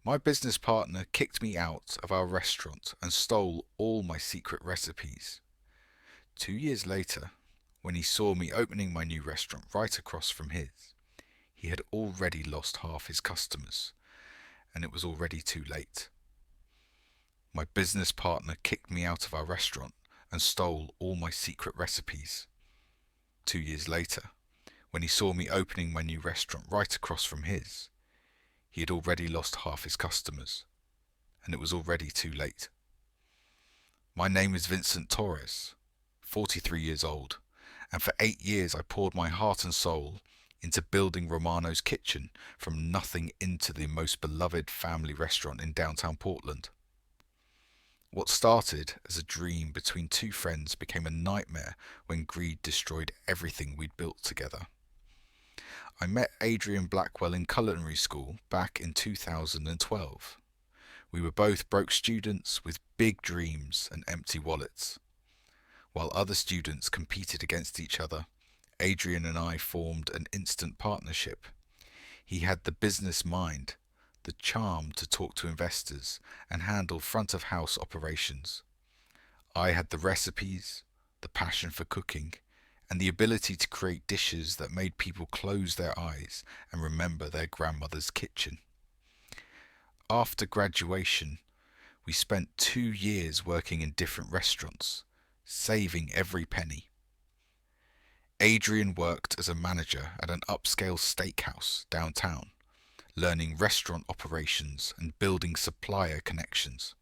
My business partner kicked me out of our restaurant and stole all my secret recipes. 2 years later, when he saw me opening my new restaurant right across from his, he had already lost half his customers, and it was already too late. My business partner kicked me out of our restaurant and stole all my secret recipes. 2 years later, when he saw me opening my new restaurant right across from his, he had already lost half his customers, and it was already too late. My name is Vincent Torres, 43 years old, and for 8 years I poured my heart and soul into building Romano's Kitchen from nothing into the most beloved family restaurant in downtown Portland. What started as a dream between two friends became a nightmare when greed destroyed everything we'd built together. I met Adrian Blackwell in culinary school back in 2012. We were both broke students with big dreams and empty wallets. While other students competed against each other, Adrian and I formed an instant partnership. He had the business mind, the charm to talk to investors and handle front of house operations. I had the recipes, the passion for cooking, and the ability to create dishes that made people close their eyes and remember their grandmother's kitchen. After graduation, we spent 2 years working in different restaurants, saving every penny. Adrian worked as a manager at an upscale steakhouse downtown, learning restaurant operations and building supplier connections.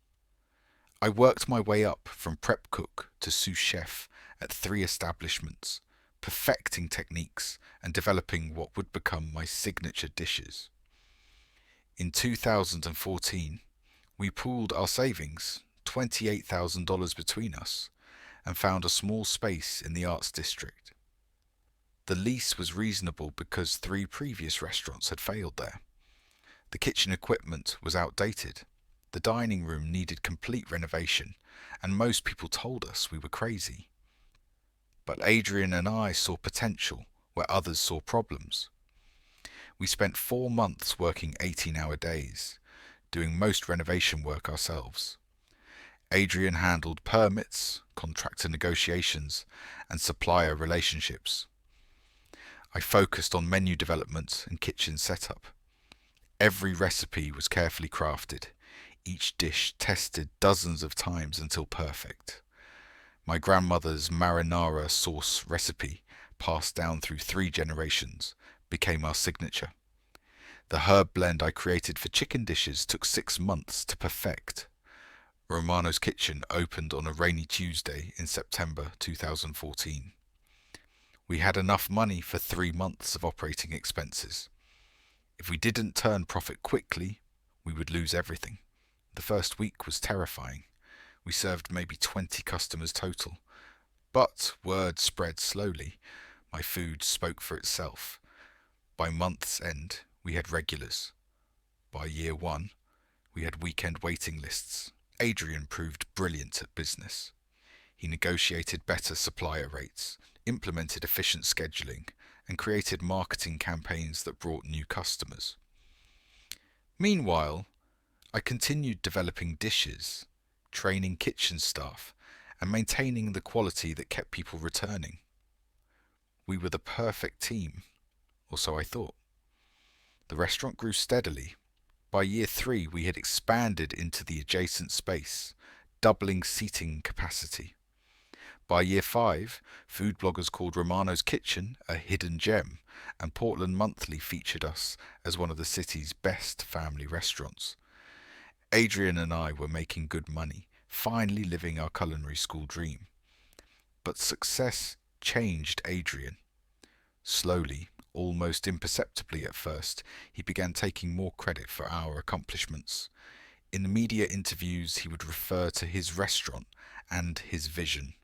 I worked my way up from prep cook to sous chef at 3 establishments, perfecting techniques and developing what would become my signature dishes. In 2014, we pooled our savings, $28,000 between us, and found a small space in the Arts District. The lease was reasonable because 3 previous restaurants had failed there. The kitchen equipment was outdated, the dining room needed complete renovation, and most people told us we were crazy. But Adrian and I saw potential where others saw problems. We spent 4 months working 18-hour days, doing most renovation work ourselves. Adrian handled permits, contractor negotiations, and supplier relationships. I focused on menu development and kitchen setup. Every recipe was carefully crafted, each dish tested dozens of times until perfect. My grandmother's marinara sauce recipe, passed down through 3 generations, became our signature. The herb blend I created for chicken dishes took 6 months to perfect. Romano's Kitchen opened on a rainy Tuesday in September 2014. We had enough money for 3 months of operating expenses. If we didn't turn profit quickly, we would lose everything. The first week was terrifying. We served maybe 20 customers total. But word spread slowly. My food spoke for itself. By month's end, we had regulars. By year 1, we had weekend waiting lists. Adrian proved brilliant at business. He negotiated better supplier rates, implemented efficient scheduling, and created marketing campaigns that brought new customers. Meanwhile, I continued developing dishes, training kitchen staff, and maintaining the quality that kept people returning. We were the perfect team, or so I thought. The restaurant grew steadily. By year 3, we had expanded into the adjacent space, doubling seating capacity. By year 5, food bloggers called Romano's Kitchen a hidden gem, and Portland Monthly featured us as one of the city's best family restaurants. Adrian and I were making good money, finally living our culinary school dream. But success changed Adrian. Slowly, almost imperceptibly at first, he began taking more credit for our accomplishments. In the media interviews, he would refer to his restaurant and his vision.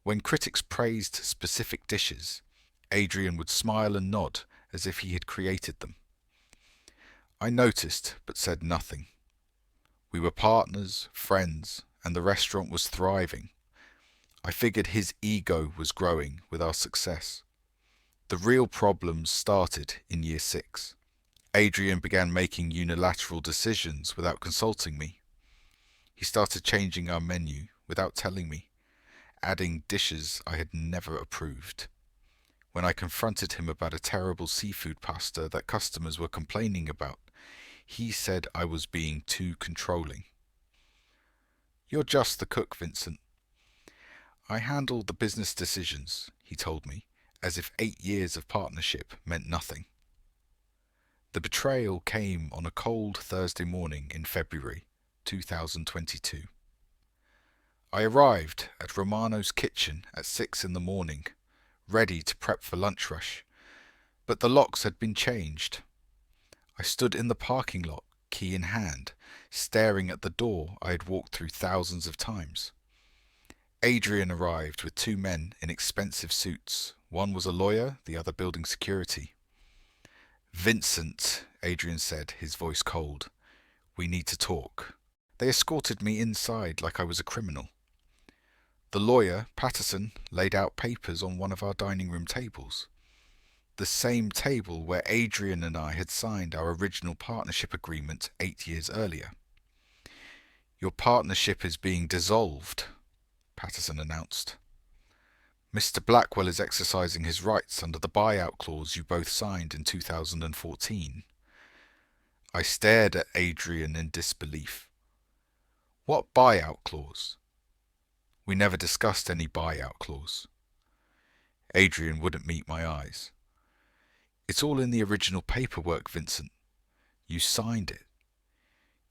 When critics praised specific dishes, Adrian would smile and nod as if he had created them. I noticed but said nothing. We were partners, friends, and the restaurant was thriving. I figured his ego was growing with our success. The real problems started in year 6. Adrian began making unilateral decisions without consulting me. He started changing our menu without telling me, adding dishes I had never approved. When I confronted him about a terrible seafood pasta that customers were complaining about, he said I was being too controlling. "You're just the cook, Vincent. I handle the business decisions," he told me, as if 8 years of partnership meant nothing. The betrayal came on a cold Thursday morning in February 2022. I arrived at Romano's kitchen at 6 in the morning, ready to prep for lunch rush, but the locks had been changed. I stood in the parking lot, key in hand, staring at the door I had walked through thousands of times. Adrian arrived with 2 men in expensive suits. One was a lawyer, the other building security. "Vincent," Adrian said, his voice cold. "We need to talk." They escorted me inside like I was a criminal. The lawyer, Patterson, laid out papers on one of our dining room tables. The same table where Adrian and I had signed our original partnership agreement 8 years earlier. "Your partnership is being dissolved," Patterson announced. "Mr. Blackwell is exercising his rights under the buyout clause you both signed in 2014. I stared at Adrian in disbelief. "What buyout clause?" "We never discussed any buyout clause." Adrian wouldn't meet my eyes. "It's all in the original paperwork, Vincent. You signed it.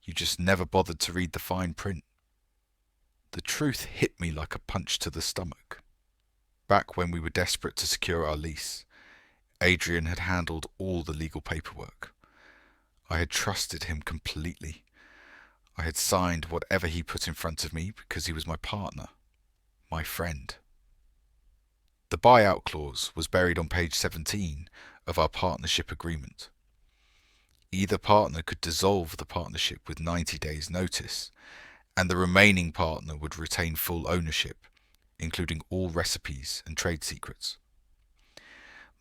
You just never bothered to read the fine print." The truth hit me like a punch to the stomach. Back when we were desperate to secure our lease, Adrian had handled all the legal paperwork. I had trusted him completely. I had signed whatever he put in front of me because he was my partner, my friend. The buyout clause was buried on page 17 of our partnership agreement. Either partner could dissolve the partnership with 90 days' notice, and the remaining partner would retain full ownership, including all recipes and trade secrets.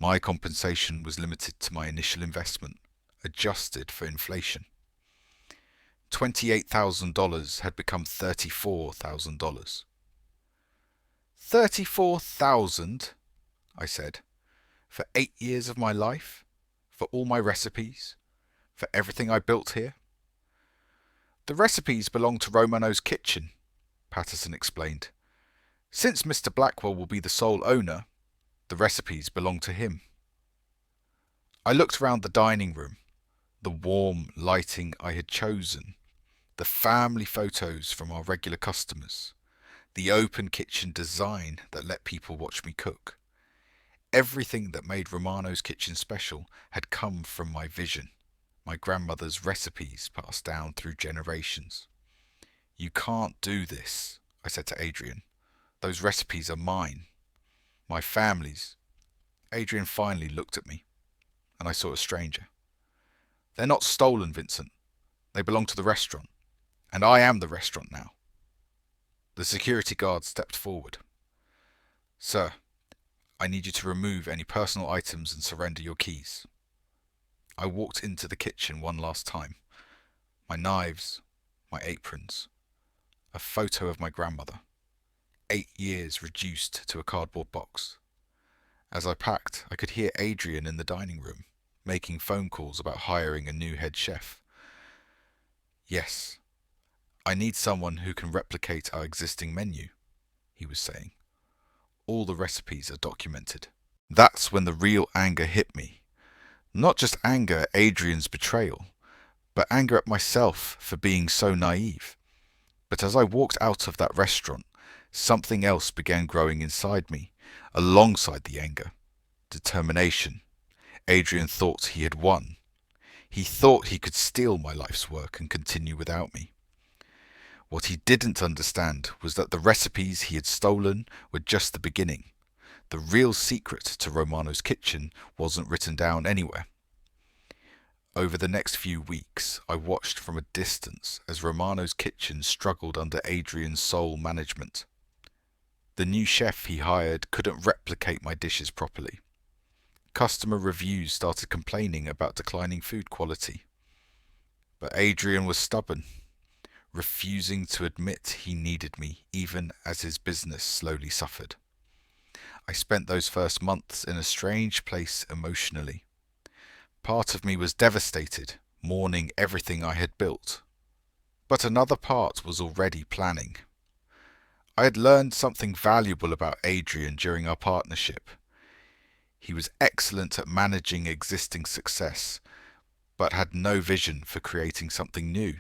My compensation was limited to my initial investment, adjusted for inflation. $28,000 had become $34,000. $34,000, I said, for 8 years of my life, for all my recipes, for everything I built here. "The recipes belong to Romano's kitchen," Patterson explained. "Since Mr. Blackwell will be the sole owner, the recipes belong to him." I looked around the dining room, the warm lighting I had chosen, the family photos from our regular customers, the open kitchen design that let people watch me cook. Everything that made Romano's kitchen special had come from my vision, my grandmother's recipes passed down through generations. "You can't do this," I said to Adrian. "Those recipes are mine, my family's." Adrian finally looked at me, and I saw a stranger. "They're not stolen, Vincent. They belong to the restaurant, and I am the restaurant now." The security guard stepped forward. "Sir, I need you to remove any personal items and surrender your keys." I walked into the kitchen one last time. My knives, my aprons, a photo of my grandmother. 8 years reduced to a cardboard box. As I packed, I could hear Adrian in the dining room, making phone calls about hiring a new head chef. "Yes, I need someone who can replicate our existing menu," he was saying. "All the recipes are documented." That's when the real anger hit me. Not just anger at Adrian's betrayal, but anger at myself for being so naive. But as I walked out of that restaurant, something else began growing inside me, alongside the anger. Determination. Adrian thought he had won. He thought he could steal my life's work and continue without me. What he didn't understand was that the recipes he had stolen were just the beginning. The real secret to Romano's kitchen wasn't written down anywhere. Over the next few weeks, I watched from a distance as Romano's kitchen struggled under Adrian's sole management. The new chef he hired couldn't replicate my dishes properly. Customer reviews started complaining about declining food quality. But Adrian was stubborn, refusing to admit he needed me even as his business slowly suffered. I spent those first months in a strange place emotionally. Part of me was devastated, mourning everything I had built. But another part was already planning. I had learned something valuable about Adrian during our partnership. He was excellent at managing existing success, but had no vision for creating something new.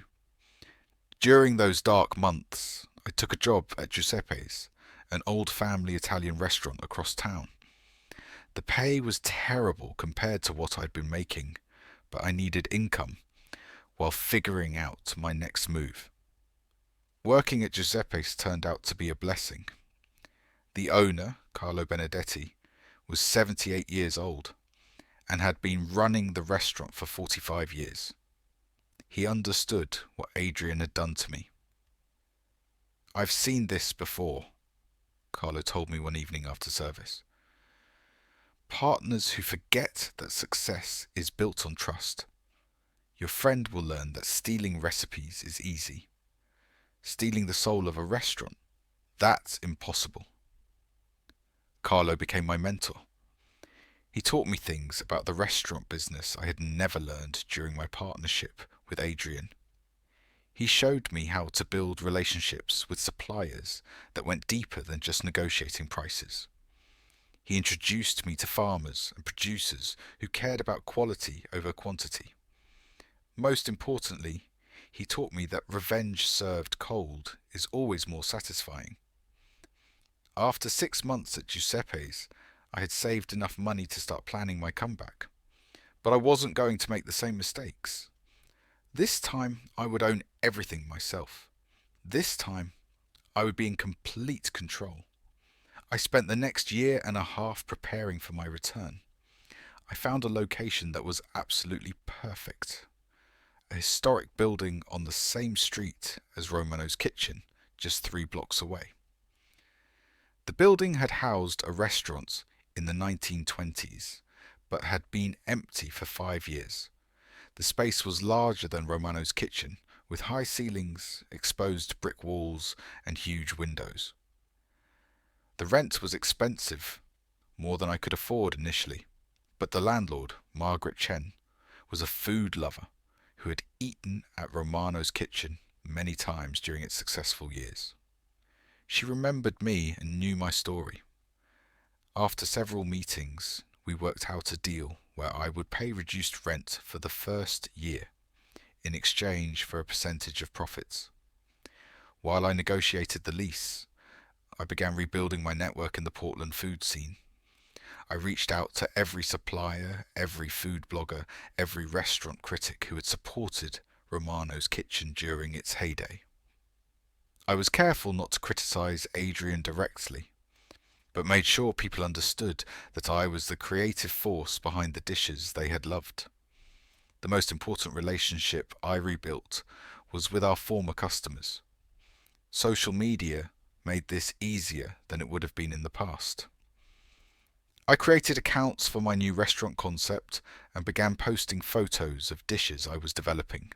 During those dark months, I took a job at Giuseppe's, an old family Italian restaurant across town. The pay was terrible compared to what I'd been making, but I needed income while figuring out my next move. Working at Giuseppe's turned out to be a blessing. The owner, Carlo Benedetti, was 78 years old and had been running the restaurant for 45 years. He understood what Adrian had done to me. "I've seen this before," Carlo told me one evening after service. "Partners who forget that success is built on trust. Your friend will learn that stealing recipes is easy. Stealing the soul of a restaurant, that's impossible." Carlo became my mentor. He taught me things about the restaurant business I had never learned during my partnership with Adrian. He showed me how to build relationships with suppliers that went deeper than just negotiating prices. He introduced me to farmers and producers who cared about quality over quantity. Most importantly, he taught me that revenge served cold is always more satisfying. After 6 months at Giuseppe's, I had saved enough money to start planning my comeback. But I wasn't going to make the same mistakes. This time, I would own everything myself. This time, I would be in complete control. I spent the next year and a half preparing for my return. I found a location that was absolutely perfect. A historic building on the same street as Romano's Kitchen, just 3 blocks away. The building had housed a restaurant in the 1920s, but had been empty for 5 years. The space was larger than Romano's Kitchen, with high ceilings, exposed brick walls, and huge windows. The rent was expensive, more than I could afford initially, but the landlord, Margaret Chen, was a food lover who had eaten at Romano's Kitchen many times during its successful years. She remembered me and knew my story. After several meetings, we worked out a deal where I would pay reduced rent for the first year in exchange for a percentage of profits. While I negotiated the lease, I began rebuilding my network in the Portland food scene. I reached out to every supplier, every food blogger, every restaurant critic who had supported Romano's Kitchen during its heyday. I was careful not to criticize Adrian directly, but made sure people understood that I was the creative force behind the dishes they had loved. The most important relationship I rebuilt was with our former customers. Social media made this easier than it would have been in the past. I created accounts for my new restaurant concept and began posting photos of dishes I was developing.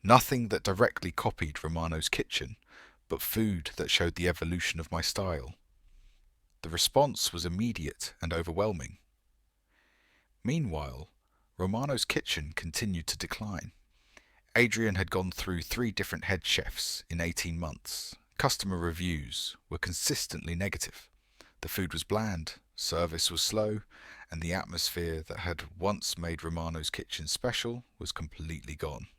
Nothing that directly copied Romano's Kitchen, but food that showed the evolution of my style. The response was immediate and overwhelming. Meanwhile, Romano's Kitchen continued to decline. Adrian had gone through 3 different head chefs in 18 months. Customer reviews were consistently negative. The food was bland, service was slow, and the atmosphere that had once made Romano's Kitchen special was completely gone.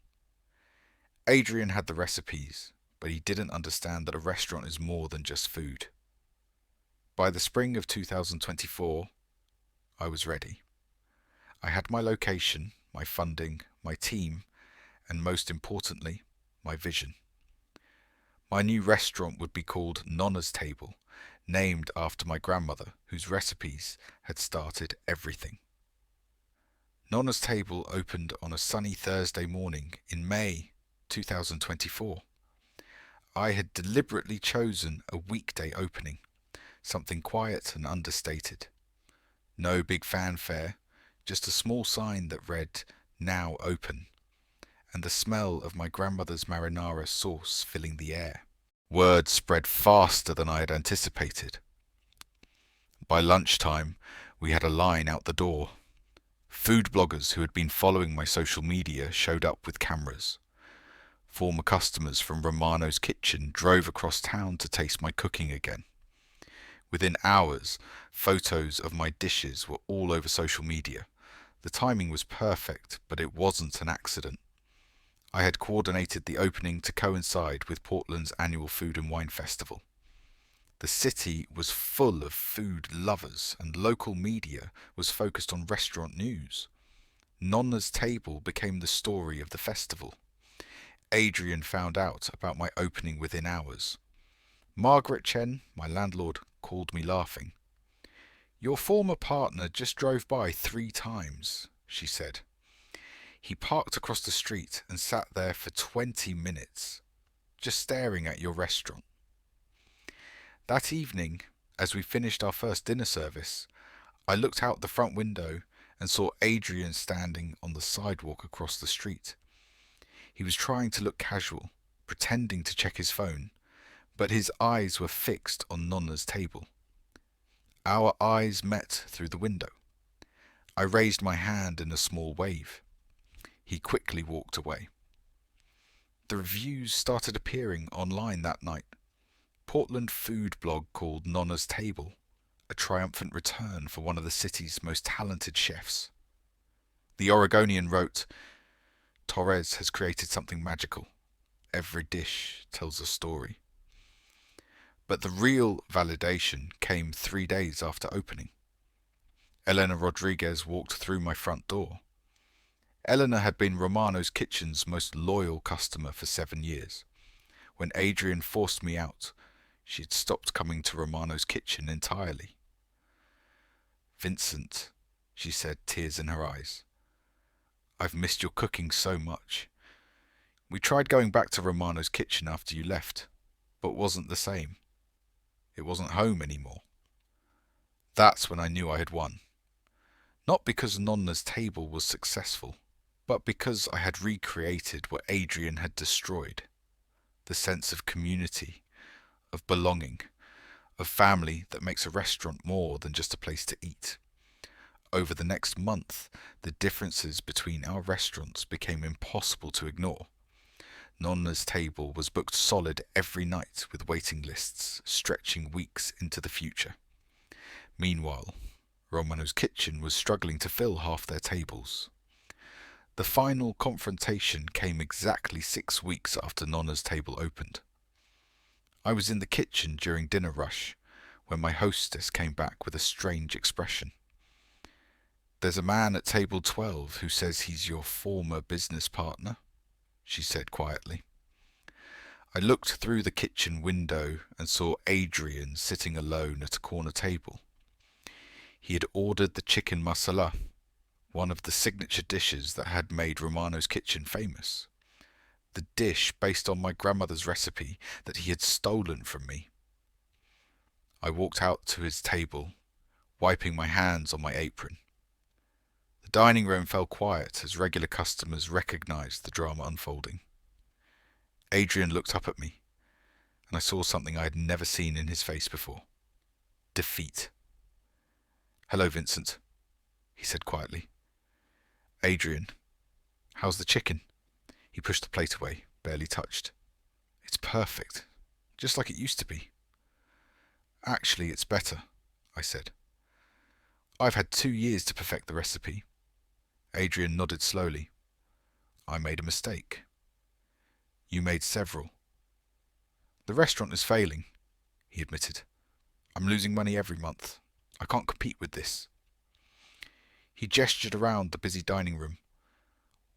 Adrian had the recipes, but he didn't understand that a restaurant is more than just food. By the spring of 2024, I was ready. I had my location, my funding, my team, and most importantly, my vision. My new restaurant would be called Nonna's Table, named after my grandmother, whose recipes had started everything. Nonna's Table opened on a sunny Thursday morning in May 2024. I had deliberately chosen a weekday opening, something quiet and understated. No big fanfare, just a small sign that read, "Now open," and the smell of my grandmother's marinara sauce filling the air. Word spread faster than I had anticipated. By lunchtime, we had a line out the door. Food bloggers who had been following my social media showed up with cameras. Former customers from Romano's Kitchen drove across town to taste my cooking again. Within hours, photos of my dishes were all over social media. The timing was perfect, but it wasn't an accident. I had coordinated the opening to coincide with Portland's annual Food and Wine Festival. The city was full of food lovers, and local media was focused on restaurant news. Nonna's Table became the story of the festival. Adrian found out about my opening within hours. Margaret Chen, my landlord, called me laughing. "Your former partner just drove by 3 times," she said. "He parked across the street and sat there for 20 minutes, just staring at your restaurant." That evening, as we finished our first dinner service, I looked out the front window and saw Adrian standing on the sidewalk across the street. He was trying to look casual, pretending to check his phone, but his eyes were fixed on Nonna's Table. Our eyes met through the window. I raised my hand in a small wave. He quickly walked away. The reviews started appearing online that night. Portland food blog called Nonna's Table a triumphant return for one of the city's most talented chefs. The Oregonian wrote, "Torres has created something magical. Every dish tells a story." But the real validation came 3 days after opening. Elena Rodriguez walked through my front door. Elena had been Romano's Kitchen's most loyal customer for 7 years. When Adrian forced me out, she had stopped coming to Romano's Kitchen entirely. "Vincent," she said, tears in her eyes, "I've missed your cooking so much. We tried going back to Romano's Kitchen after you left, but wasn't the same. It wasn't home anymore." That's when I knew I had won. Not because Nonna's Table was successful, but because I had recreated what Adrian had destroyed. The sense of community, of belonging, of family that makes a restaurant more than just a place to eat. Over the next month, the differences between our restaurants became impossible to ignore. Nonna's Table was booked solid every night with waiting lists stretching weeks into the future. Meanwhile, Romano's Kitchen was struggling to fill half their tables. The final confrontation came exactly 6 weeks after Nonna's Table opened. I was in the kitchen during dinner rush when my hostess came back with a strange expression. "There's a man at table 12 who says he's your former business partner," she said quietly. I looked through the kitchen window and saw Adrian sitting alone at a corner table. He had ordered the chicken masala, one of the signature dishes that had made Romano's Kitchen famous. The dish based on my grandmother's recipe that he had stolen from me. I walked out to his table, wiping my hands on my apron. The dining room fell quiet as regular customers recognized the drama unfolding. Adrian looked up at me, and I saw something I had never seen in his face before. Defeat. "Hello, Vincent," he said quietly. "Adrian, how's the chicken?" He pushed the plate away, barely touched. "It's perfect, just like it used to be." "Actually, it's better," I said. "I've had 2 years to perfect the recipe." Adrian nodded slowly. "I made a mistake." "You made several." "The restaurant is failing," he admitted. "I'm losing money every month. I can't compete with this." He gestured around the busy dining room.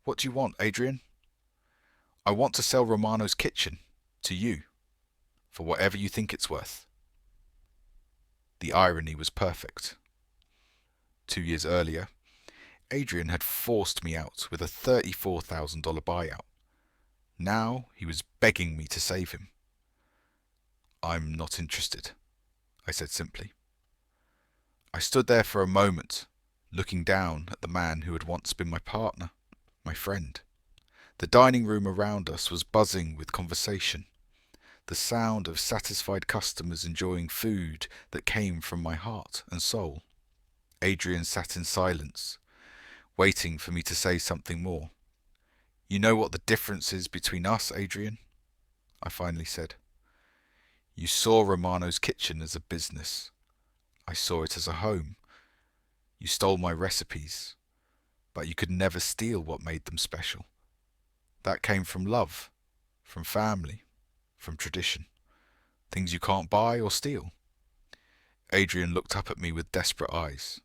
"What do you want, Adrian?" "I want to sell Romano's Kitchen to you, for whatever you think it's worth." The irony was perfect. 2 years earlier, Adrian had forced me out with a $34,000 buyout. Now he was begging me to save him. "I'm not interested," I said simply. I stood there for a moment, looking down at the man who had once been my partner, my friend. The dining room around us was buzzing with conversation, the sound of satisfied customers enjoying food that came from my heart and soul. Adrian sat in silence, waiting for me to say something more. "You know what the difference is between us, Adrian?" I finally said. "You saw Romano's Kitchen as a business. I saw it as a home. You stole my recipes, but you could never steal what made them special. That came from love, from family, from tradition. Things you can't buy or steal." Adrian looked up at me with desperate eyes.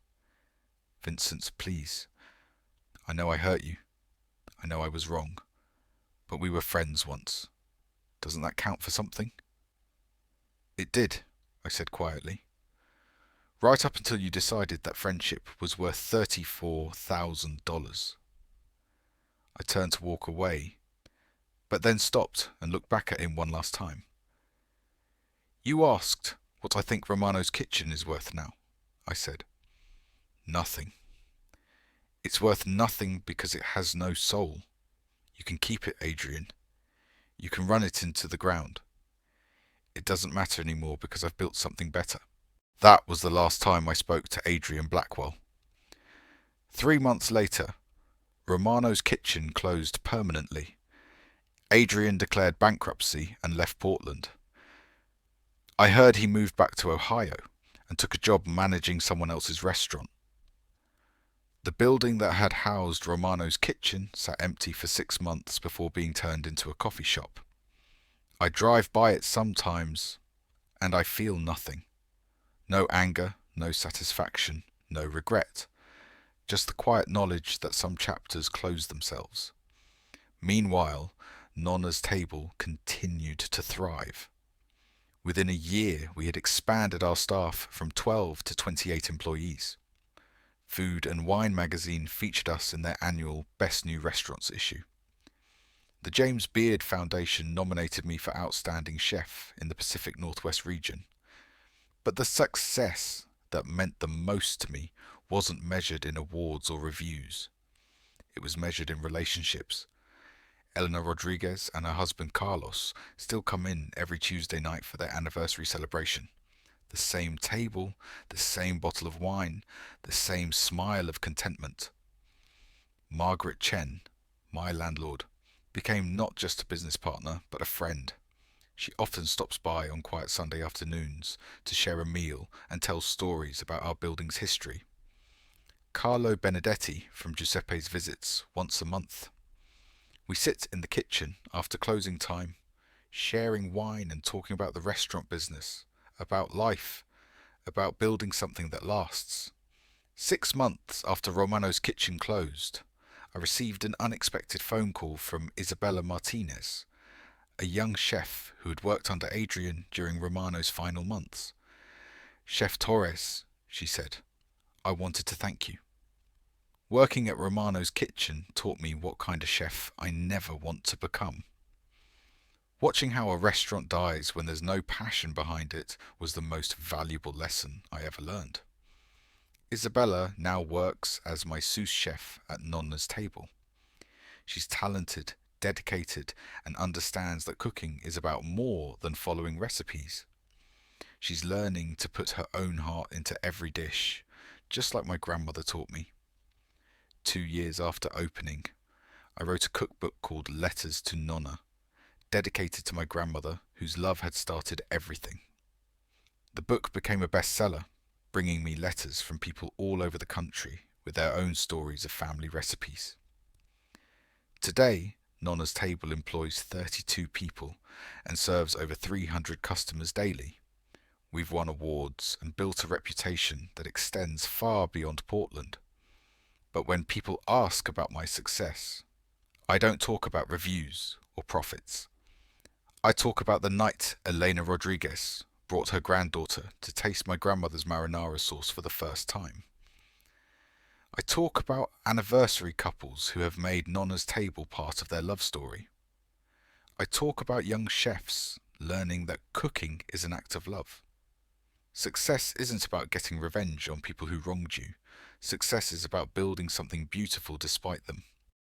"Vincent, please. I know I hurt you. I know I was wrong. But we were friends once. Doesn't that count for something?" "It did," I said quietly. "Right up until you decided that friendship was worth $34,000. I turned to walk away, but then stopped and looked back at him one last time. "You asked what I think Romano's Kitchen is worth now," I said. "Nothing. It's worth nothing because it has no soul. You can keep it, Adrian. You can run it into the ground. It doesn't matter anymore because I've built something better." That was the last time I spoke to Adrian Blackwell. 3 months later, Romano's Kitchen closed permanently. Adrian declared bankruptcy and left Portland. I heard he moved back to Ohio and took a job managing someone else's restaurant. The building that had housed Romano's Kitchen sat empty for 6 months before being turned into a coffee shop. I drive by it sometimes, and I feel nothing. No anger, no satisfaction, no regret. Just the quiet knowledge that some chapters close themselves. Meanwhile, Nonna's Table continued to thrive. Within a year, we had expanded our staff from 12 to 28 employees. Food and Wine magazine featured us in their annual Best New Restaurants issue. The James Beard Foundation nominated me for Outstanding Chef in the Pacific Northwest region. But the success that meant the most to me wasn't measured in awards or reviews. It was measured in relationships. Elena Rodriguez and her husband Carlos still come in every Tuesday night for their anniversary celebration. The same table, the same bottle of wine, the same smile of contentment. Margaret Chen, my landlord, became not just a business partner, but a friend. She often stops by on quiet Sunday afternoons to share a meal and tell stories about our building's history. Carlo Benedetti from Giuseppe's visits once a month. We sit in the kitchen after closing time, sharing wine and talking about the restaurant business, about life, about building something that lasts. 6 months after Romano's Kitchen closed, I received an unexpected phone call from Isabella Martinez, a young chef who had worked under Adrian during Romano's final months. "Chef Torres," she said, "I wanted to thank you. Working at Romano's Kitchen taught me what kind of chef I never want to become." Watching how a restaurant dies when there's no passion behind it was the most valuable lesson I ever learned. Isabella now works as my sous chef at Nonna's Table. She's talented, dedicated, and understands that cooking is about more than following recipes. She's learning to put her own heart into every dish, just like my grandmother taught me. 2 years after opening, I wrote a cookbook called Letters to Nonna, dedicated to my grandmother, whose love had started everything. The book became a bestseller, bringing me letters from people all over the country with their own stories of family recipes. Today, Nonna's Table employs 32 people and serves over 300 customers daily. We've won awards and built a reputation that extends far beyond Portland. But when people ask about my success, I don't talk about reviews or profits. I talk about the night Elena Rodriguez brought her granddaughter to taste my grandmother's marinara sauce for the first time. I talk about anniversary couples who have made Nonna's Table part of their love story. I talk about young chefs learning that cooking is an act of love. Success isn't about getting revenge on people who wronged you. Success is about building something beautiful despite them.